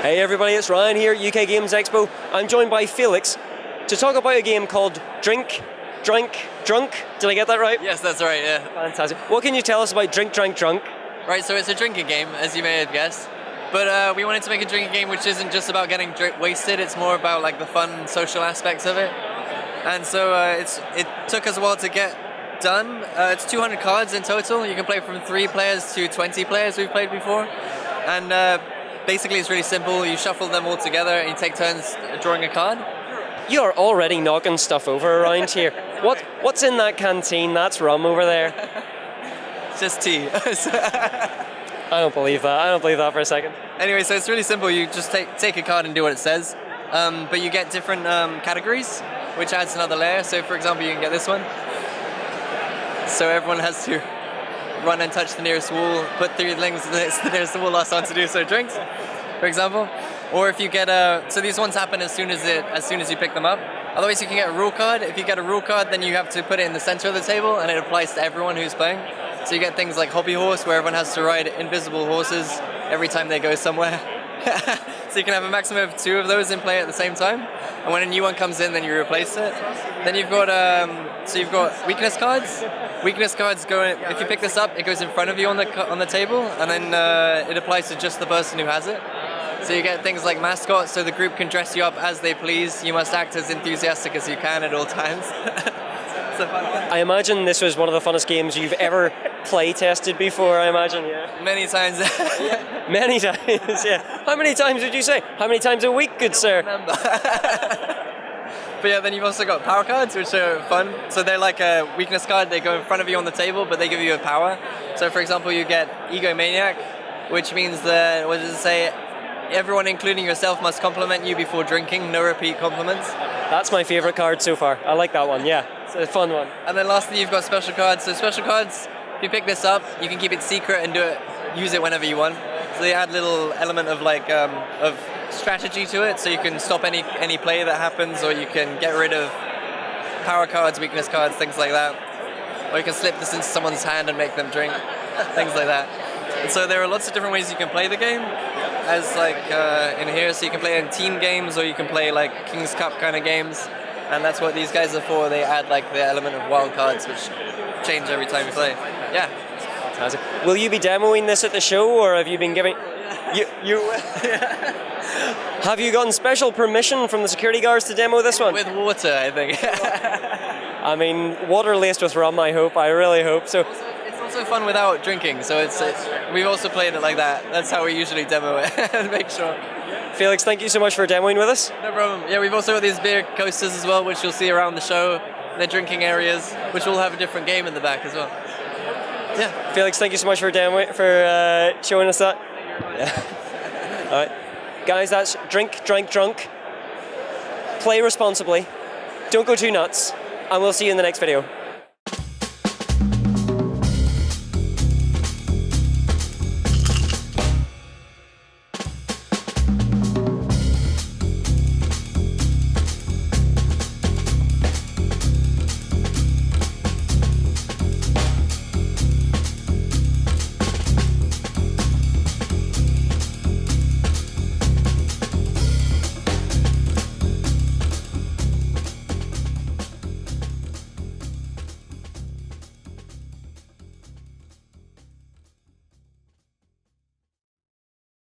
Hey everybody, it's Ryan here at UK Games Expo. I'm joined by Felix to talk about a game called Drink, Drunk. Did I get that right? Yes, that's right, yeah. Fantastic. What can you tell us about Drink, Drunk? Right, so it's a drinking game, as you may have guessed. But we wanted to make a drinking game which isn't just about getting wasted, it's more about like the fun social aspects of it. And so it took us a while to get done. It's 200 cards in total. You can play from 3 players to 20 players we've played before. And basically it's really simple. You shuffle them all together and you take turns drawing a card. You are already knocking stuff over around here. What's in that canteen? That's rum over there. It's just tea. I don't believe that. I don't believe that for a second. Anyway, so it's really simple. You just take a card and do what it says. But you get different categories, which adds another layer. So for example, you can get this one. So everyone has to run and touch the nearest wall, put 3 things to the nearest wall, last one to do so drinks, for example. Or if you get so these ones happen as soon as you pick them up. Otherwise, you can get a rule card. If you get a rule card, then you have to put it in the center of the table, and it applies to everyone who's playing. So you get things like Hobby Horse, where everyone has to ride invisible horses every time they go somewhere. So you can have a maximum of 2 of those in play at the same time. And when a new one comes in, then you replace it. Then you've got you've got weakness cards. Weakness cards go in, if you pick this up, it goes in front of you on the table, and then it applies to just the person who has it. So you get things like mascots, so the group can dress you up as they please. You must act as enthusiastic as you can at all times. It's a fun one. I imagine this was one of the funnest games you've ever play tested before, I imagine, yeah. Many times. Many times, yeah. How many times would you say? How many times a week, good sir? But yeah, then you've also got power cards, which are fun. So they're like a weakness card. They go in front of you on the table, but they give you a power. So for example, you get Egomaniac, which means that, what does it say? Everyone, including yourself, must compliment you before drinking. No repeat compliments. That's my favorite card so far. I like that one, yeah. It's a fun one. And then lastly, you've got special cards. So special cards, if you pick this up, you can keep it secret and use it whenever you want. So they add a little element of like of strategy to it, so you can stop any play that happens, or you can get rid of power cards, weakness cards, things like that. Or you can slip this into someone's hand and make them drink, things like that. And so there are lots of different ways you can play the game, as like in here. So you can play in team games, or you can play like King's Cup kind of games, and that's what these guys are for. They add like the element of wild cards, which change every time you play. Yeah. Fantastic. Will you be demoing this at the show, or have you been giving? You Have you gotten special permission from the security guards to demo this one? With water, I think. I mean, water laced with rum, I hope. I really hope so. It's also fun without drinking, so we've also played it like that. That's how we usually demo it. Make sure. Felix, thank you so much for demoing with us. No problem. Yeah, we've also got these beer coasters as well, which you'll see around the show. They're drinking areas, which will have a different game in the back as well. Yeah. Felix, thank you so much for showing us that. Yeah. All right. Guys, that's Drink, Drunk. Play responsibly. Don't go too nuts. And we'll see you in the next video.